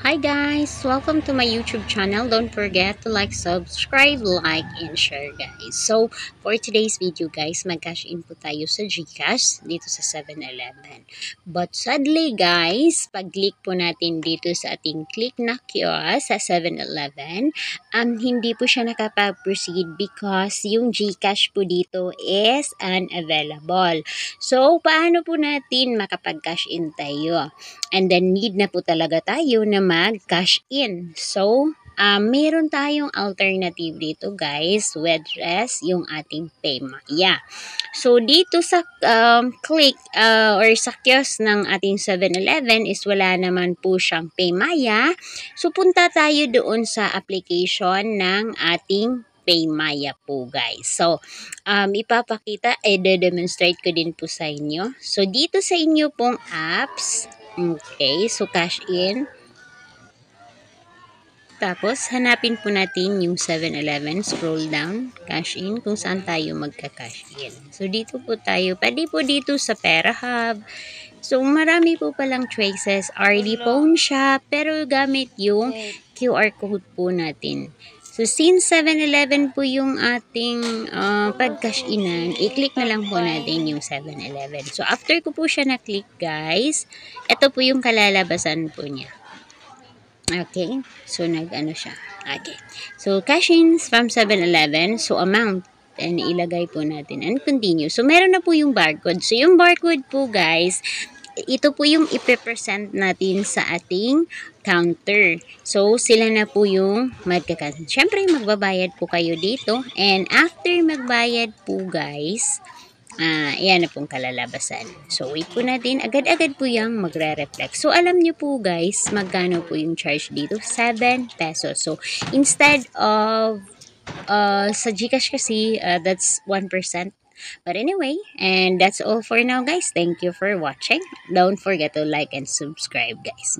Hi guys! Welcome to my YouTube channel. Don't forget to like, subscribe, like, and share guys. So, for today's video guys, mag-cash in po tayo sa GCash dito sa 7-Eleven. But sadly guys, pag-click po natin dito sa ating click na kiosk sa 7-Eleven, hindi po siya nakapag-proceed because yung GCash po dito is unavailable. So, paano po natin makapag-cash in tayo? And then need na po talaga tayo na mag-cash in. So, meron tayong alternative dito guys, which is yung ating Paymaya. So, dito sa click or sa kiosk ng ating 7-Eleven is wala naman po siyang Paymaya. So, punta tayo doon sa application ng ating Paymaya po guys. So, i-demonstrate ko din po sa inyo. So, dito sa inyo pong apps, okay, so cash in. Tapos, hanapin po natin yung 7-Eleven, scroll down, cash in, kung saan tayo magka-cash in. So, dito po tayo, pwede po dito sa Pera Hub. So, marami po palang choices, RD Phone Shop, pero gamit yung QR code po natin. So, since 7-Eleven po yung ating pag-cash inan, i-click na lang po natin yung 7-Eleven. So, after ko po siya na-click, guys, ito po yung kalalabasan po niya. Okay, so nag-ano siya. Okay, so cash in from 7-Eleven, so amount, and ilagay po natin and continue. So meron na po yung barcode. So yung barcode po guys, ito po yung ipe-present natin sa ating counter. So sila na po yung magkakaroon. Siyempre magbabayad po kayo dito, and after magbayad po guys, yan na pong kalalabasan. So, wait po natin. Agad-agad po yung magre-reflect. So, alam nyo po guys, magkano po yung charge dito? 7 pesos. So, instead of, sa GCash kasi, that's 1%. But anyway, and that's all for now guys. Thank you for watching. Don't forget to like and subscribe guys.